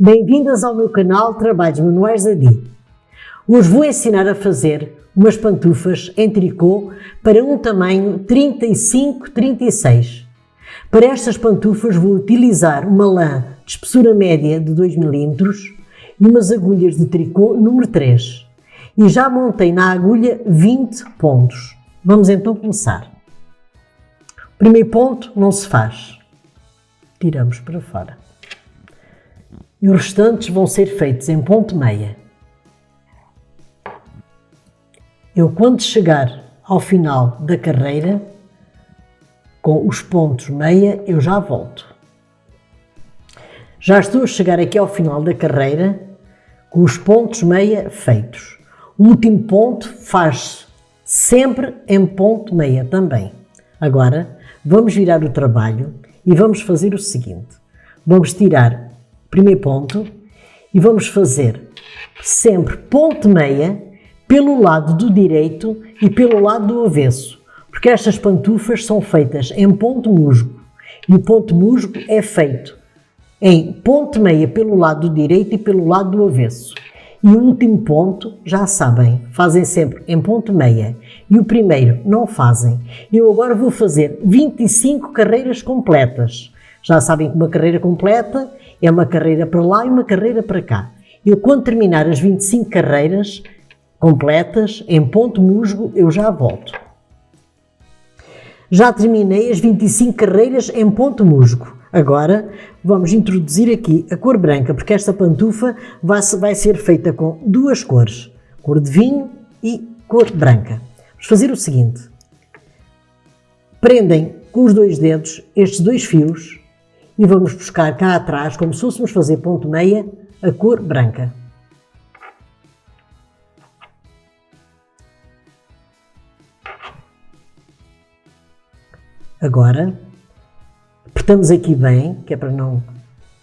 Bem-vindas ao meu canal Trabalhos Manuais da Di. Hoje vou ensinar a fazer umas pantufas em tricô para um tamanho 35-36. Para estas pantufas vou utilizar uma lã de espessura média de 2 mm e umas agulhas de tricô número 3. E já montei na agulha 20 pontos. Vamos então começar. O primeiro ponto não se faz. Tiramos para fora. E os restantes vão ser feitos em ponto meia. Eu, quando chegar ao final da carreira, com os pontos meia, eu já volto. Já estou a chegar aqui ao final da carreira, com os pontos meia feitos. O último ponto faz-se sempre em ponto meia também. Agora, vamos virar o trabalho e vamos fazer o seguinte. Vamos tirar primeiro ponto e vamos fazer sempre ponto meia pelo lado do direito e pelo lado do avesso, porque estas pantufas são feitas em ponto musgo e o ponto musgo é feito em ponto meia pelo lado do direito e pelo lado do avesso. E o último ponto, já sabem, fazem sempre em ponto meia e o primeiro não fazem. Eu agora vou fazer 25 carreiras completas. Já sabem que uma carreira completa é uma carreira para lá e uma carreira para cá. Eu, quando terminar as 25 carreiras completas, em ponto musgo, eu já volto. Já terminei as 25 carreiras em ponto musgo. Agora, vamos introduzir aqui a cor branca, porque esta pantufa vai ser feita com duas cores. Cor de vinho e cor branca. Vamos fazer o seguinte. Prendem com os dois dedos estes dois fios e vamos buscar cá atrás, como se fôssemos fazer ponto meia, a cor branca. Agora, apertamos aqui bem, que é para não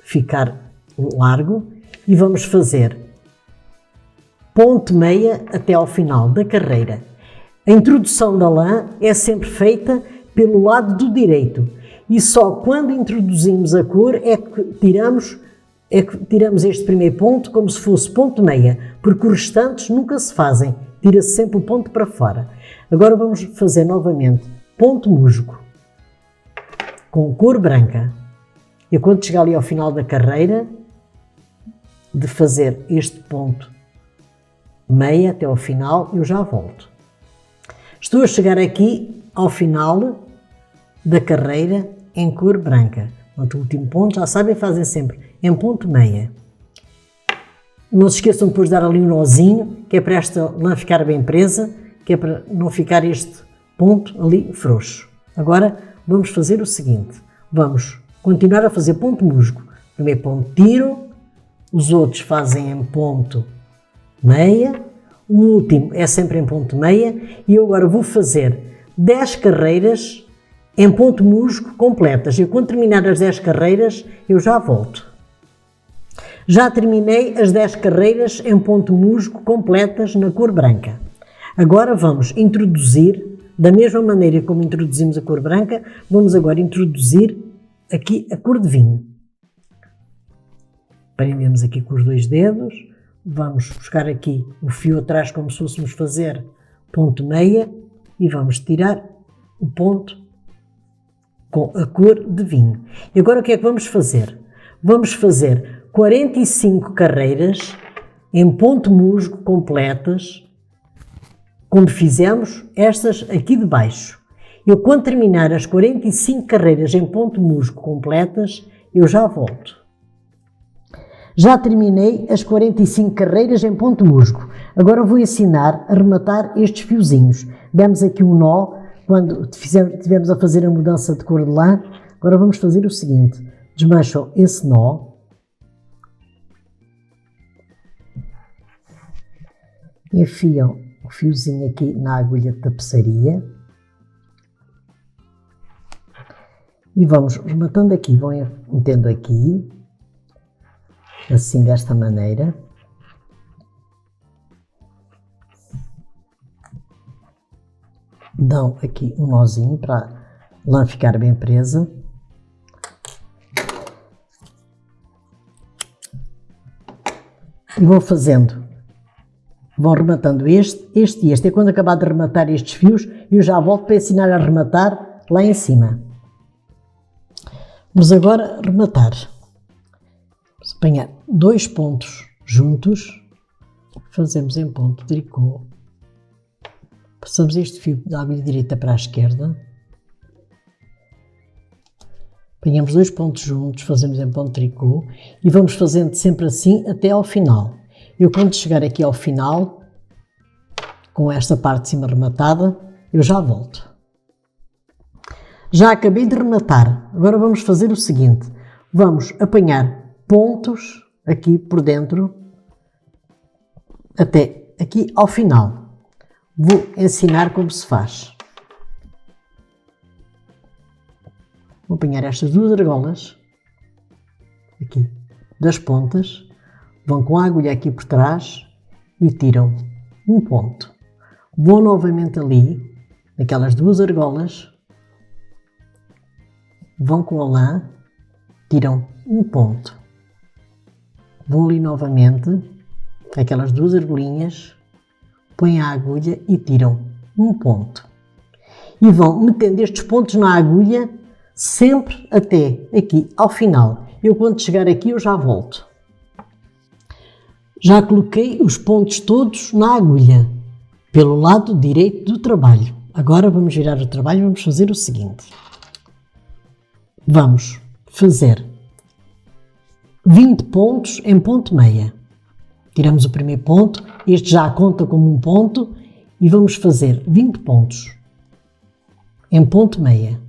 ficar largo, e vamos fazer ponto meia até ao final da carreira. A introdução da lã é sempre feita pelo lado do direito. E só quando introduzimos a cor é que tiramos este primeiro ponto como se fosse ponto meia, porque os restantes nunca se fazem, tira-se sempre o ponto para fora. Agora vamos fazer novamente ponto musgo, com cor branca. E quando chegar ali ao final da carreira, de fazer este ponto meia até ao final, eu já volto. Estou a chegar aqui ao final da carreira em cor branca. O último ponto, já sabem, fazem sempre em ponto meia. Não se esqueçam depois de dar ali um nozinho, que é para esta lã ficar bem presa, que é para não ficar este ponto ali frouxo. Agora vamos fazer o seguinte, vamos continuar a fazer ponto musgo. Primeiro ponto tiro, os outros fazem em ponto meia, o último é sempre em ponto meia e eu agora vou fazer 10 carreiras em ponto musgo completas. E quando terminar as 10 carreiras, eu já volto. Já terminei as 10 carreiras em ponto musgo completas na cor branca. Agora vamos introduzir, da mesma maneira como introduzimos a cor branca, vamos agora introduzir aqui a cor de vinho. Prendemos aqui com os dois dedos, vamos buscar aqui o fio atrás como se fôssemos fazer ponto meia e vamos tirar o ponto com a cor de vinho. E agora o que é que vamos fazer? Vamos fazer 45 carreiras em ponto musgo completas, como fizemos estas aqui de baixo. Eu, quando terminar as 45 carreiras em ponto musgo completas, eu já volto. Já terminei as 45 carreiras em ponto musgo. Agora vou ensinar a rematar estes fiozinhos. Demos aqui um nó quando estivermos a fazer a mudança de cor de lã. Agora vamos fazer o seguinte. Desmancham esse nó. Enfiam o fiozinho aqui na agulha de tapeçaria. E vamos rematando aqui, vão metendo aqui, assim desta maneira. Dão aqui um nozinho para a lã ficar bem presa. E vou fazendo, vão rematando este e este. É quando acabar de rematar estes fios, eu já volto para ensinar a rematar lá em cima. Vamos agora rematar. Vamos apanhar 2 pontos juntos, fazemos em ponto tricô, passamos este fio da agulha direita para a esquerda, apanhamos 2 pontos juntos, fazemos em ponto tricô e vamos fazendo sempre assim até ao final. Eu quando chegar aqui ao final, com esta parte de cima rematada, eu já volto. Já acabei de rematar, agora vamos fazer o seguinte, vamos apanhar pontos aqui por dentro, até aqui ao final. Vou ensinar como se faz. Vou apanhar estas 2 argolas, aqui, das pontas, vão com a agulha aqui por trás e tiram um ponto. Vou novamente ali, naquelas 2 argolas, vão com a lã, tiram um ponto. Vão ali novamente, aquelas 2 argolinhas, põem a agulha e tiram um ponto. E vão metendo estes pontos na agulha sempre até aqui ao final. Eu quando chegar aqui eu já volto. Já coloquei os pontos todos na agulha, pelo lado direito do trabalho. Agora vamos virar o trabalho e vamos fazer o seguinte. Vamos fazer 20 pontos em ponto meia. Tiramos o primeiro ponto, este já conta como um ponto e vamos fazer 20 pontos em ponto meia.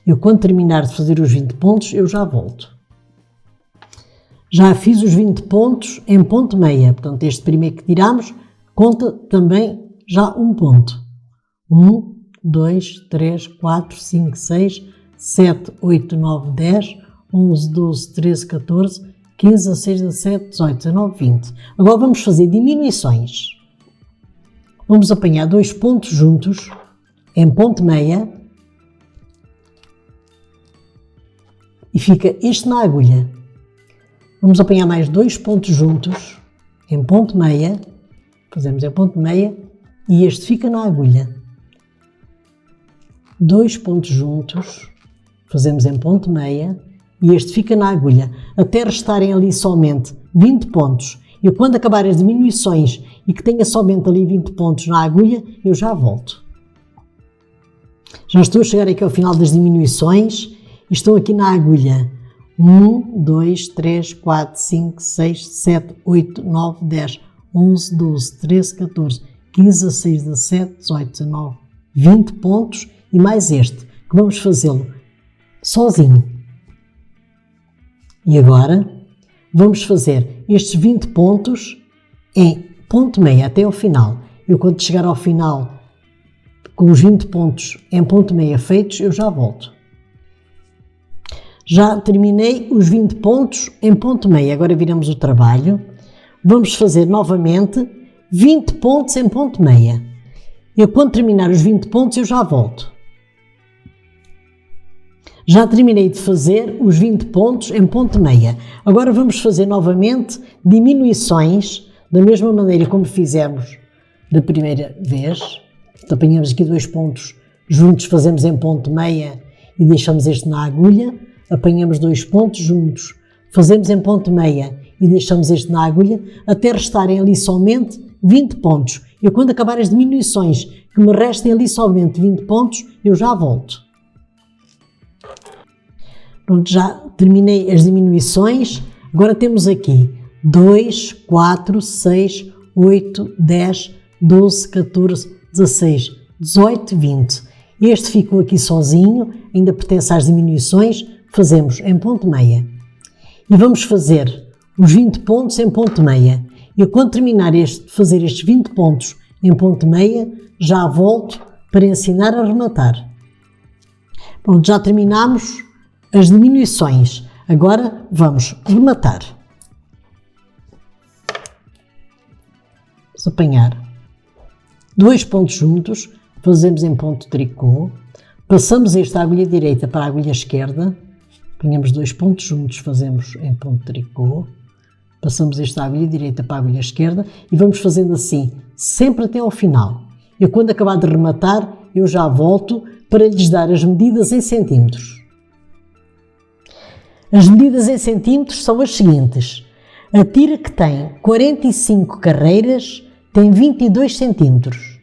Eu quando terminar de fazer os 20 pontos eu já volto. Já fiz os 20 pontos em ponto meia, portanto este primeiro que tiramos conta também já um ponto. 1, 2, 3, 4, 5, 6, 7, 8, 9, 10, 11, 12, 13, 14, 15, 16, 17, 18, 19, 20. Agora vamos fazer diminuições. Vamos apanhar 2 pontos juntos em ponto meia e fica este na agulha. Vamos apanhar mais 2 pontos juntos em ponto meia, fazemos em ponto meia e este fica na agulha. 2 pontos juntos, fazemos em ponto meia e este fica na agulha, até restarem ali somente 20 pontos. Eu quando acabar as diminuições e que tenha somente ali 20 pontos na agulha, eu já volto. Já estou a chegar aqui ao final das diminuições e estou aqui na agulha. 1, 2, 3, 4, 5, 6, 7, 8, 9, 10, 11, 12, 13, 14, 15, 16, 17, 18, 19, 20 pontos e mais este, que vamos fazê-lo sozinho. E agora vamos fazer estes 20 pontos em ponto meia até ao final. Eu quando chegar ao final com os 20 pontos em ponto meia feitos, eu já volto. Já terminei os 20 pontos em ponto meia, agora viramos o trabalho. Vamos fazer novamente 20 pontos em ponto meia. Eu quando terminar os 20 pontos eu já volto. Já terminei de fazer os 20 pontos em ponto meia. Agora vamos fazer novamente diminuições, da mesma maneira como fizemos da primeira vez. Então, apanhamos aqui 2 pontos juntos, fazemos em ponto meia e deixamos este na agulha. Apanhamos 2 pontos juntos, fazemos em ponto meia e deixamos este na agulha, até restarem ali somente 20 pontos. Eu quando acabar as diminuições, que me restem ali somente 20 pontos, eu já volto. Pronto, já terminei as diminuições, agora temos aqui 2, 4, 6, 8, 10, 12, 14, 16, 18, 20. Este ficou aqui sozinho, ainda pertence às diminuições, fazemos em ponto meia. E vamos fazer os 20 pontos em ponto meia. Eu quando terminar de fazer estes 20 pontos em ponto meia, já volto para ensinar a rematar. Pronto, já terminamos as diminuições. Agora vamos rematar. Vamos apanhar 2 pontos juntos, fazemos em ponto tricô, passamos esta agulha direita para a agulha esquerda, apanhamos 2 pontos juntos, fazemos em ponto tricô, Passamos esta agulha direita para a agulha esquerda e vamos fazendo assim, sempre até ao final. Eu quando acabar de rematar, eu já volto para lhes dar as medidas em centímetros. As medidas em centímetros são as seguintes. A tira que tem 45 carreiras tem 22 centímetros.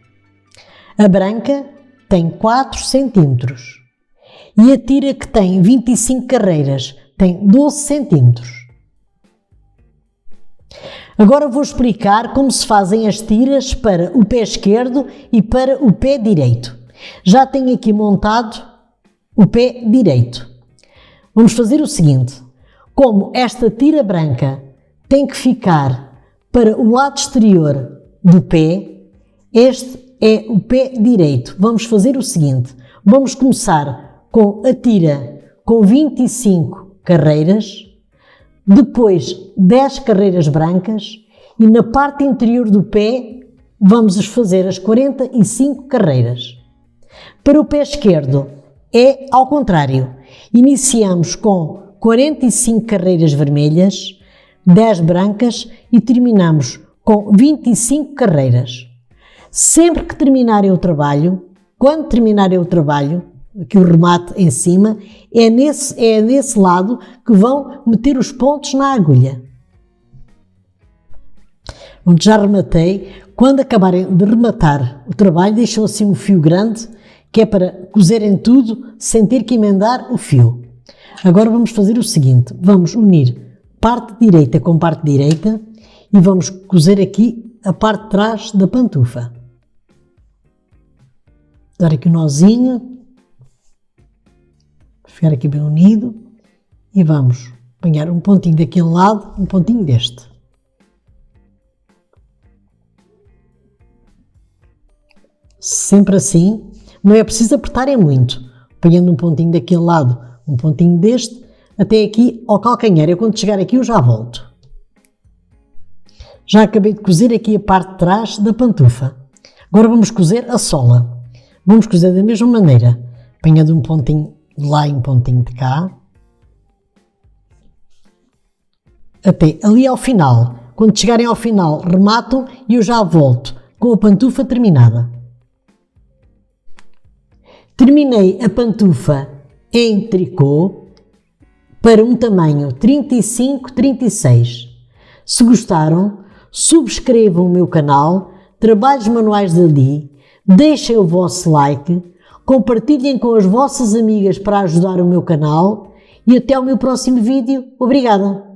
A branca tem 4 centímetros. E a tira que tem 25 carreiras tem 12 centímetros. Agora vou explicar como se fazem as tiras para o pé esquerdo e para o pé direito. Já tenho aqui montado o pé direito. Vamos fazer o seguinte. Como esta tira branca tem que ficar para o lado exterior do pé, este é o pé direito. Vamos fazer o seguinte. Vamos começar com a tira com 25 carreiras, depois 10 carreiras brancas e na parte interior do pé vamos fazer as 45 carreiras. Para o pé esquerdo é ao contrário. Iniciamos com 45 carreiras vermelhas, 10 brancas e terminamos com 25 carreiras. Sempre que terminarem o trabalho, quando terminarem o trabalho, aqui o remate em cima, é nesse lado que vão meter os pontos na agulha. Onde já rematei, quando acabarem de rematar o trabalho, deixam assim um fio grande, que é para cozerem tudo sem ter que emendar o fio. Agora vamos fazer o seguinte, vamos unir parte direita com parte direita e vamos cozer aqui a parte de trás da pantufa. Dar aqui um nozinho. Ficar aqui bem unido e vamos apanhar um pontinho daquele lado, um pontinho deste. Sempre assim, não é preciso apertarem muito, apanhando um pontinho daquele lado, um pontinho deste, até aqui ao calcanhar. Eu quando chegar aqui eu já volto. Já acabei de cozer aqui a parte de trás da pantufa. Agora vamos cozer a sola. Vamos cozer da mesma maneira, apanhando um pontinho de lá e um pontinho de cá, até ali ao final. Quando chegarem ao final, rematam e eu já volto com a pantufa terminada. Terminei a pantufa em tricô para um tamanho 35-36. Se gostaram, subscrevam o meu canal, Trabalhos Manuais da Di, deixem o vosso like, compartilhem com as vossas amigas para ajudar o meu canal e até ao meu próximo vídeo. Obrigada!